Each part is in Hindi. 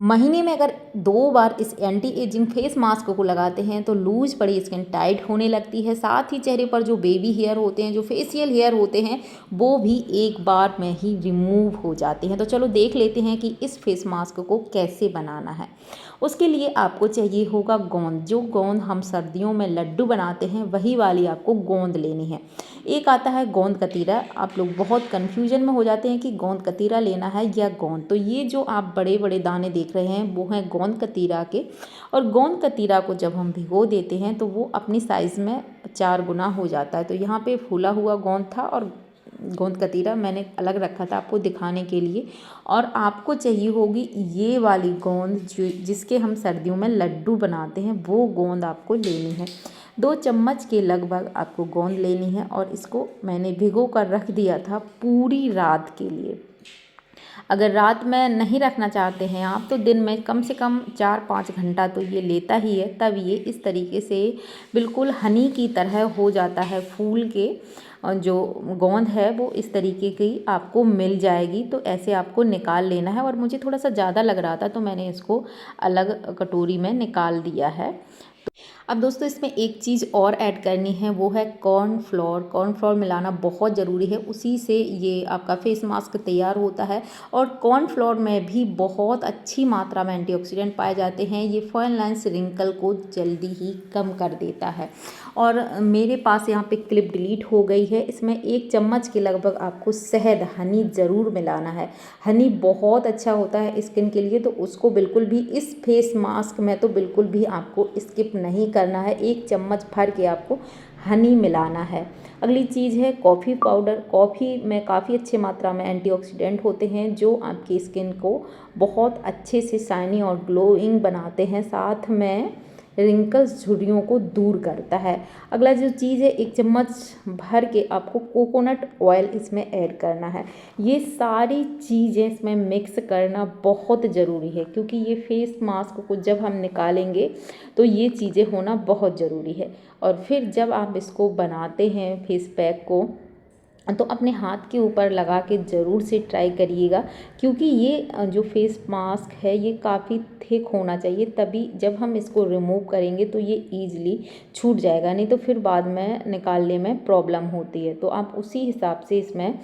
महीने में अगर 2 बार इस एंटी एजिंग फेस मास्क को लगाते हैं तो लूज पड़ी स्किन टाइट होने लगती है। साथ ही चेहरे पर जो बेबी हेयर होते हैं, जो फेशियल हेयर होते हैं, वो भी एक बार में ही रिमूव हो जाते हैं। तो चलो देख लेते हैं कि इस फेस मास्क को कैसे बनाना है। उसके लिए आपको चाहिए होगा गोंद। जो गोंद हम सर्दियों में लड्डू बनाते हैं वही वाली आपको गोंद लेनी है। एक आता है गोंद कतीरा। आप लोग बहुत कन्फ्यूजन में हो जाते हैं कि गोंद कतीरा लेना है या गोंद। तो ये जो आप बड़े बड़े दाने देख रहे हैं वो हैं गोंद कतीरा के। और गोंद कतीरा को जब हम भिगो देते हैं तो वो अपनी साइज़ में 4 गुना हो जाता है। तो यहाँ पे फूला हुआ गोंद था और गोंद कतीरा मैंने अलग रखा था आपको दिखाने के लिए। और आपको चाहिए होगी ये वाली गोंद जो जिसके हम सर्दियों में लड्डू बनाते हैं, वो गोंद आपको लेनी है। 2 चम्मच के लगभग आपको गोंद लेनी है और इसको मैंने भिगो कर रख दिया था पूरी रात के लिए। अगर रात में नहीं रखना चाहते हैं आप तो दिन में कम से कम 4-5 घंटा तो ये लेता ही है। तब ये इस तरीके से बिल्कुल हनी की तरह हो जाता है। फूल के जो गोंद है वो इस तरीके की आपको मिल जाएगी। तो ऐसे आपको निकाल लेना है। और मुझे थोड़ा सा ज़्यादा लग रहा था तो मैंने इसको अलग कटोरी में निकाल दिया है। अब दोस्तों इसमें एक चीज़ और ऐड करनी है, वो है कॉर्नफ्लोर। कॉर्नफ्लोर मिलाना बहुत ज़रूरी है, उसी से ये आपका फेस मास्क तैयार होता है। और कॉर्नफ्लोर में भी बहुत अच्छी मात्रा में एंटीऑक्सीडेंट पाए जाते हैं। ये फाइन लाइन्स रिंकल को जल्दी ही कम कर देता है। और मेरे पास यहाँ पे क्लिप डिलीट हो गई है। इसमें 1 चम्मच के लगभग आपको शहद, हनी ज़रूर मिलाना है। हनी बहुत अच्छा होता है स्किन के लिए, तो उसको बिल्कुल भी इस फेस मास्क में तो बिल्कुल भी आपको स्किप नहीं करना है। 1 चम्मच भर के आपको हनी मिलाना है। अगली चीज़ है कॉफ़ी पाउडर। कॉफ़ी में काफ़ी अच्छे मात्रा में एंटीऑक्सीडेंट होते हैं जो आपकी स्किन को बहुत अच्छे से शाइनी और ग्लोइंग बनाते हैं। साथ में रिंकल्स, झुर्रियों को दूर करता है। अगला जो चीज़ है 1 चम्मच भर के आपको कोकोनट ऑयल इसमें ऐड करना है। ये सारी चीज़ें इसमें मिक्स करना बहुत ज़रूरी है क्योंकि ये फेस मास्क को जब हम निकालेंगे तो ये चीज़ें होना बहुत ज़रूरी है। और फिर जब आप इसको बनाते हैं फेस पैक को तो अपने हाथ के ऊपर लगा के ज़रूर से ट्राई करिएगा क्योंकि ये जो फेस मास्क है ये काफ़ी थिक होना चाहिए, तभी जब हम इसको रिमूव करेंगे तो ये ईज़िली छूट जाएगा, नहीं तो फिर बाद में निकालने में प्रॉब्लम होती है। तो आप उसी हिसाब से इसमें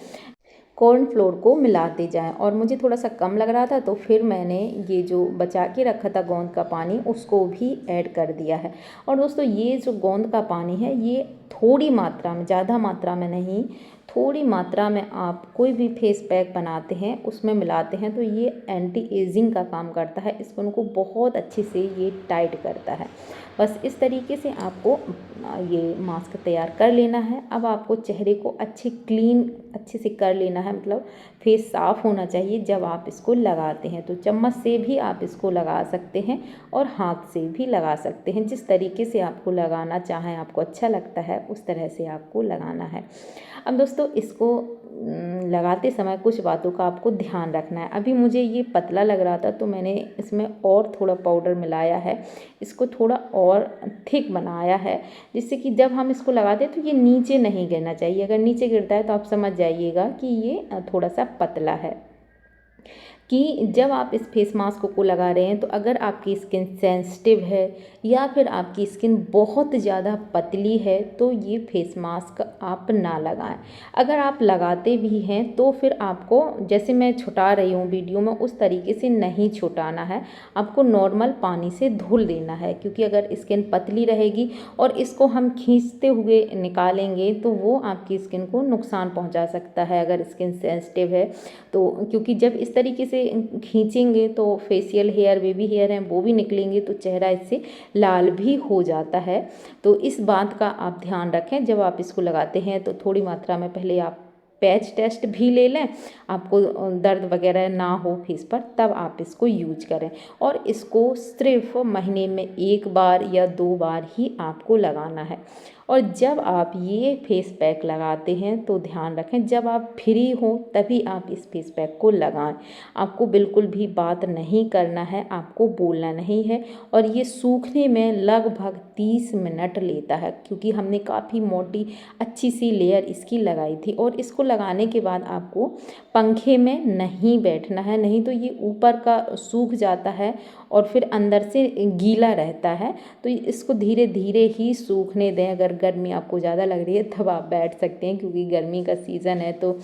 कॉर्नफ्लोर को मिलाते जाएं। और मुझे थोड़ा सा कम लग रहा था तो फिर मैंने ये जो बचा के रखा था गोंद का पानी उसको भी ऐड कर दिया है। और दोस्तों ये जो गोंद का पानी है ये थोड़ी मात्रा में, ज़्यादा मात्रा में नहीं, थोड़ी मात्रा में आप कोई भी फेस पैक बनाते हैं उसमें मिलाते हैं तो ये एंटी एजिंग का काम करता है। स्किन को बहुत अच्छे से ये टाइट करता है। बस इस तरीके से आपको ये मास्क तैयार कर लेना है। अब आपको चेहरे को अच्छे से कर लेना है, मतलब फेस साफ़ होना चाहिए जब आप इसको लगाते हैं। तो चम्मच से भी आप इसको लगा सकते हैं और हाथ से भी लगा सकते हैं। जिस तरीके से आपको लगाना चाहें, आपको अच्छा लगता है उस तरह से आपको लगाना है। अब दोस्तों इसको लगाते समय कुछ बातों का आपको ध्यान रखना है। अभी मुझे ये पतला लग रहा था तो मैंने इसमें और थोड़ा पाउडर मिलाया है, इसको थोड़ा और थिक बनाया है जिससे कि जब हम इसको लगाते हैं तो ये नीचे नहीं गिरना चाहिए। अगर नीचे गिरता है तो आप समझ जाइएगा कि ये थोड़ा सा पतला है। कि जब आप इस फेस मास्क को लगा रहे हैं तो अगर आपकी स्किन सेंसिटिव है या फिर आपकी स्किन बहुत ज़्यादा पतली है तो ये फेस मास्क आप ना लगाएं। अगर आप लगाते भी हैं तो फिर आपको, जैसे मैं छुटा रही हूँ वीडियो में, उस तरीके से नहीं छुटाना है। आपको नॉर्मल पानी से धुल देना है क्योंकि अगर स्किन पतली रहेगी और इसको हम खींचते हुए निकालेंगे तो वो आपकी स्किन को नुकसान पहुँचा सकता है अगर स्किन सेंसिटिव है तो। क्योंकि जब इस तरीके से खींचेंगे तो फेशियल हेयर, बेबी हेयर हैं वो भी निकलेंगे तो चेहरा इससे लाल भी हो जाता है। तो इस बात का आप ध्यान रखें। जब आप इसको लगाते हैं तो थोड़ी मात्रा में पहले आप पैच टेस्ट भी ले लें, आपको दर्द वगैरह ना हो फेस पर, तब आप इसको यूज करें। और इसको सिर्फ महीने में 1 बार या 2 बार ही आपको लगाना है। और जब आप ये फेस पैक लगाते हैं तो ध्यान रखें, जब आप फ्री हो तभी आप इस फेस पैक को लगाएं। आपको बिल्कुल भी बात नहीं करना है, आपको बोलना नहीं है। और ये सूखने में लगभग 30 मिनट लेता है, क्योंकि हमने काफ़ी मोटी अच्छी सी लेयर इसकी लगाई थी। और इसको लगाने के बाद आपको पंखे में नहीं बैठना है, नहीं तो ये ऊपर का सूख जाता है और फिर अंदर से गीला रहता है। तो इसको धीरे धीरे ही सूखने दें। अगर गर्मी आपको ज़्यादा लग रही है तब आप बैठ सकते हैं, क्योंकि गर्मी का सीज़न है तो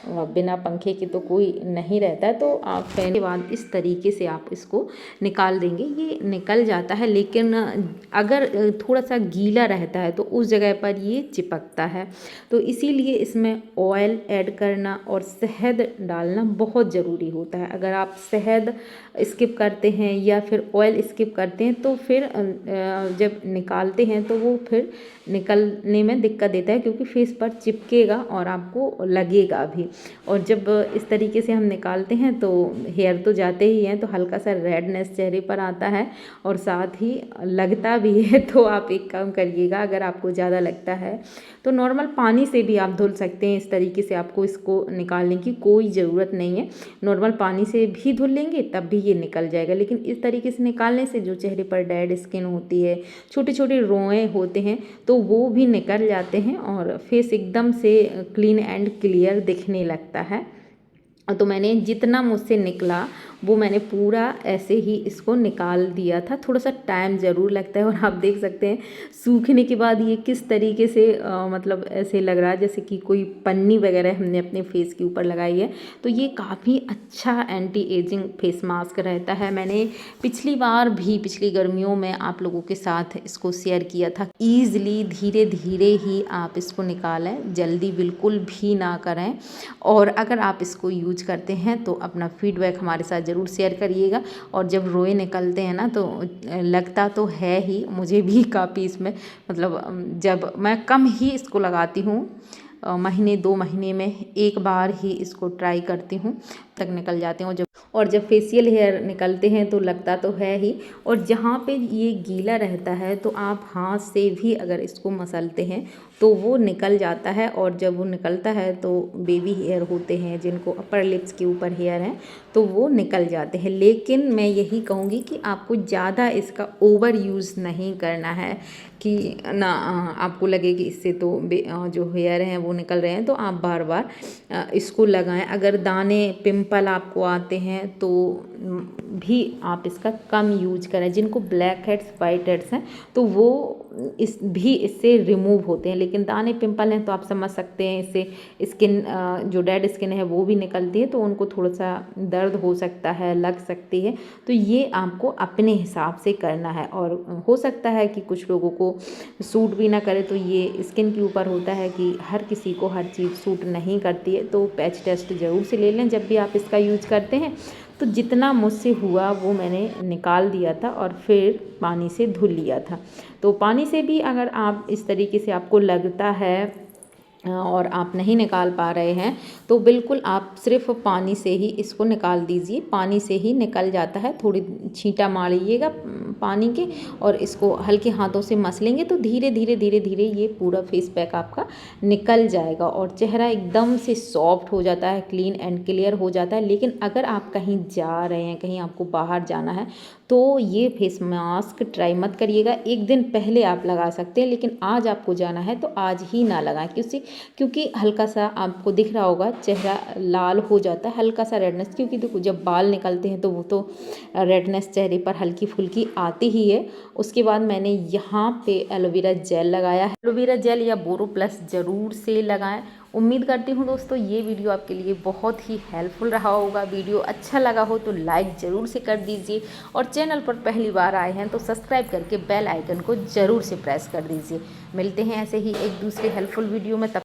बिना पंखे के तो कोई नहीं रहता है। तो आप फैन के बाद इस तरीके से आप इसको निकाल देंगे, ये निकल जाता है। लेकिन अगर थोड़ा सा गीला रहता है तो उस जगह पर ये चिपकता है। तो इसीलिए इसमें ऑयल ऐड करना और शहद डालना बहुत ज़रूरी होता है। अगर आप शहद स्किप करते हैं या फिर ऑयल स्किप करते हैं तो फिर जब निकालते हैं तो वो फिर निकलने में दिक्कत देता है, क्योंकि फेस पर चिपकेगा और आपको लगेगा भी। और जब इस तरीके से हम निकालते हैं तो हेयर तो जाते ही हैं, तो हल्का सा रेडनेस चेहरे पर आता है और साथ ही लगता भी है। तो आप एक काम करिएगा, अगर आपको ज़्यादा लगता है तो नॉर्मल पानी से भी आप धुल सकते हैं। इस तरीके से आपको इसको निकालने की कोई ज़रूरत नहीं है, नॉर्मल पानी से भी धुल लेंगे तब भी ये निकल जाएगा। लेकिन इस तरीके से निकालने से जो चेहरे पर डेड स्किन होती है, छोटे छोटे रोए होते हैं, तो वो भी निकल जाते हैं और फेस एकदम से क्लीन एंड क्लियर दिखने लगता है। तो मैंने जितना मुझसे निकला वो मैंने पूरा ऐसे ही इसको निकाल दिया था। थोड़ा सा टाइम ज़रूर लगता है और आप देख सकते हैं सूखने के बाद ये किस तरीके से मतलब ऐसे लग रहा है जैसे कि कोई पन्नी वगैरह हमने अपने फेस के ऊपर लगाई है। तो ये काफ़ी अच्छा एंटी एजिंग फेस मास्क रहता है। मैंने पिछली बार भी पिछली गर्मियों में आप लोगों के साथ इसको शेयर किया था। ईज़िली धीरे धीरे ही आप इसको निकालें, जल्दी बिल्कुल भी ना करें। और अगर आप इसको यूज करते हैं तो अपना फीडबैक हमारे साथ ज़रूर शेयर करिएगा। और जब रोए निकलते हैं ना तो लगता तो है ही, मुझे भी काफ़ी इसमें मतलब जब मैं कम ही इसको लगाती हूँ, महीने 2 महीने में एक बार ही इसको ट्राई करती हूँ, तक निकल जाते हैं। और जब फेशियल हेयर निकलते हैं तो लगता तो है ही। और जहाँ पे ये गीला रहता है तो आप हाथ से भी अगर इसको मसलते हैं तो वो निकल जाता है। और जब वो निकलता है तो बेबी हेयर होते हैं जिनको अपर लिप्स के ऊपर हेयर हैं तो वो निकल जाते हैं। लेकिन मैं यही कहूँगी कि आपको ज़्यादा इसका ओवर यूज़ नहीं करना है कि ना आपको लगे कि इससे तो जो हेयर हैं वो निकल रहे हैं, तो आप बार बार इसको लगाएं। अगर दाने पिंपल आपको आते हैं तो भी आप इसका कम यूज करें। जिनको ब्लैक हेड्स वाइट हेड्स हैं तो वो इससे रिमूव होते हैं। लेकिन दाने पिंपल हैं तो आप समझ सकते हैं, इससे स्किन जो डेड स्किन है वो भी निकलती है, तो उनको थोड़ा सा दर्द हो सकता है, लग सकती है। तो ये आपको अपने हिसाब से करना है। और हो सकता है कि कुछ लोगों को सूट भी ना करे, तो ये स्किन के ऊपर होता है कि हर किसी को हर चीज़ सूट नहीं करती है। तो पैच टेस्ट ज़रूर से ले लें जब भी आप इसका यूज करते हैं। तो जितना मुझसे हुआ वो मैंने निकाल दिया था और फिर पानी से धुल लिया था। तो पानी से भी अगर आप इस तरीके से आपको लगता है और आप नहीं निकाल पा रहे हैं तो बिल्कुल आप सिर्फ पानी से ही इसको निकाल दीजिए। पानी से ही निकल जाता है, थोड़ी छींटा मारिएगा पानी के और इसको हल्के हाथों से मसलेंगे तो धीरे धीरे ये पूरा फेस पैक आपका निकल जाएगा और चेहरा एकदम से सॉफ्ट हो जाता है, क्लीन एंड क्लियर हो जाता है। लेकिन अगर आप कहीं जा रहे हैं, कहीं आपको बाहर जाना है तो ये फेस मास्क ट्राई मत करिएगा। एक दिन पहले आप लगा सकते हैं, लेकिन आज आपको जाना है तो आज ही ना लगाएं, क्योंकि हल्का सा आपको दिख रहा होगा चेहरा लाल हो जाता है, हल्का सा रेडनेस। क्योंकि देखो जब बाल निकलते हैं तो वो तो रेडनेस चेहरे पर हल्की फुल्की आती ही है। उसके बाद मैंने यहाँ पे एलोवेरा जेल लगाया है। एलोवेरा जेल या बोरो प्लस ज़रूर से लगाएं। उम्मीद करती हूँ दोस्तों ये वीडियो आपके लिए बहुत ही हेल्पफुल रहा होगा। वीडियो अच्छा लगा हो तो लाइक ज़रूर से कर दीजिए और चैनल पर पहली बार आए हैं तो सब्सक्राइब करके बेल आइकन को ज़रूर से प्रेस कर दीजिए। मिलते हैं ऐसे ही एक दूसरे हेल्पफुल वीडियो में।